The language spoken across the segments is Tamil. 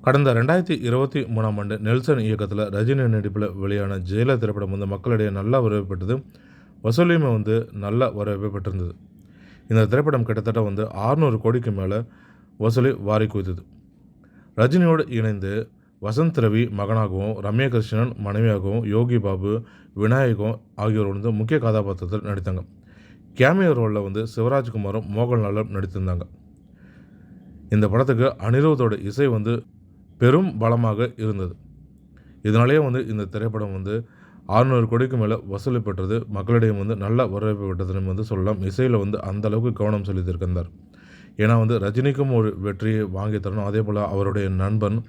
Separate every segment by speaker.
Speaker 1: கடந்த 2023ஆம் ஆண்டு நெல்சன் இயக்கத்தில் ரஜினி நடிப்பில் வெளியான ஜெயிலர் திரைப்படம் வந்து மக்களிடையே நல்ல வரவேற்பு பெற்றது. வசூலையுமே வந்து நல்ல வரவேற்பு பெற்றிருந்தது. இந்த திரைப்படம் கிட்டத்தட்ட வந்து 600 கோடிக்கு மேலே வசூலை வாரி குவித்தது. ரஜினியோடு இணைந்து வசந்த் ரவி மகனாகவும், ரம்யா கிருஷ்ணன் மனைவியாகவும், யோகி பாபு, விநாயகம் ஆகியோர் வந்து முக்கிய கதாபாத்திரத்தில் நடித்தாங்க. கேமியோ ரோலில் வந்து சிவராஜ்குமாரும் மோகன்லாலும் நடித்திருந்தாங்க. இந்த படத்துக்கு அனிருத்தோட இசை வந்து பெரும் பலமாக இருந்தது. இதனாலேயே வந்து இந்த திரைப்படம் வந்து 600 கோடிக்கு மேலே வசூலை பெற்றது. மக்களிடையே வந்து நல்ல வரவேற்பு பெற்றதுன்னு வந்து சொல்லலாம். இசையில் வந்து அந்த அளவுக்கு கவனம் செலுத்தியிருக்கின்றார். ஏன்னா வந்து ரஜினிக்கும் ஒரு வெற்றியை வாங்கி தரணும், அதே போல் அவருடைய நண்பன்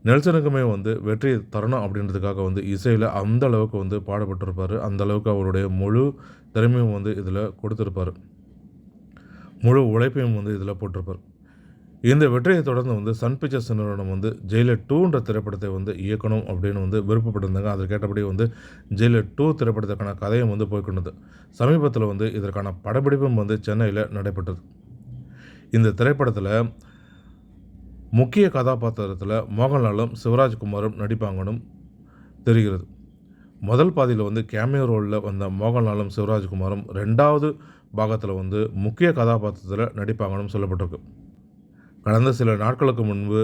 Speaker 1: நெல்சனுக்குமே வந்து வெற்றியை தரணும் அப்படின்றதுக்காக வந்து இசையில் அந்த அளவுக்கு வந்து பாடுபட்டிருப்பார். அந்த அளவுக்கு அவருடைய முழு திறமையும் வந்து இதில் கொடுத்துருப்பார். முழு உழைப்பையும் வந்து இதில் போட்டிருப்பார். இந்த வெற்றியை தொடர்ந்து வந்து சன் பிக்சர்ஸ் நிறுவனம் வந்து ஜெயிலர் 2ன்ற திரைப்படத்தை வந்து இயக்கணும் அப்படின்னு வந்து விருப்பப்பட்டிருந்தாங்க. அதற்கேற்றபடி வந்து ஜெயிலர் 2 திரைப்படத்திற்கான கதையும் வந்து போய்க்கொண்டது. சமீபத்தில் வந்து இதற்கான படப்பிடிப்பும் வந்து சென்னையில் நடைபெற்றது. இந்த திரைப்படத்தில் முக்கிய கதாபாத்திரத்தில் மோகன்லாலும் சிவராஜ்குமாரும் நடிப்பாங்கன்னு தெரிகிறது. முதல் பாதியில் வந்து கேமியோ ரோலில் வந்த மோகன்லாலும் சிவராஜ்குமாரும் 2வது பாகத்தில் வந்து முக்கிய கதாபாத்திரத்தில் நடிப்பாங்கன்னு சொல்லப்பட்டிருக்கு. கடந்த சில நாட்களுக்கு முன்பு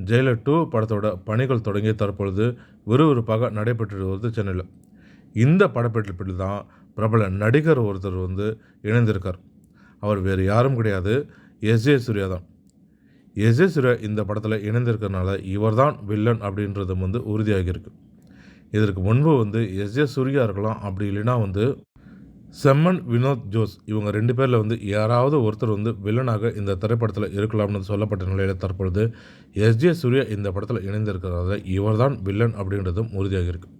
Speaker 1: ஜெயிலர் 2 படத்தோட பணிகள் தொடங்கி தற்பொழுது விறுவிறுப்பாக நடைபெற்று வருவது சென்னையில். இந்த படப்பிடிப்பில் தான் பிரபல நடிகர் ஒருத்தர் வந்து இணைந்திருக்கார். அவர் வேறு யாரும் கிடையாது, எஸ்.ஜே. சூர்யா தான். எஸ்.ஜே. சூர்யா இந்த படத்தில் இணைந்திருக்கிறதுனால இவர் தான் வில்லன் அப்படின்றது வந்து உறுதியாகியிருக்கு. இதற்கு முன்பு வந்து எஸ்.ஜே. சூர்யா இருக்கலாம், அப்படி இல்லைன்னா வந்து செம்மன் வினோத் ஜோஸ், இவங்க 2 பேரில் வந்து யாராவது ஒருத்தர் வந்து வில்லனாக இந்த திரைப்படத்தில் இருக்கலாம்னு சொல்லப்பட்ட நிலையில் தற்பொழுது எஸ்.ஜே. சூர்யா இந்த படத்தில் இணைந்திருக்கிறதால இவர் தான் வில்லன் அப்படின்றதும் உறுதியாக இருக்குது.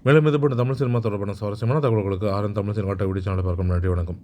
Speaker 1: மேலும் இது போன்ற தமிழ் சினிமா தொடர்பான சுவாரஸ்யமான தகவல்களுக்கு ஆரன் தமிழ் சினிமா வீடியோ சேனலை பார்க்கும். நன்றி, வணக்கம்.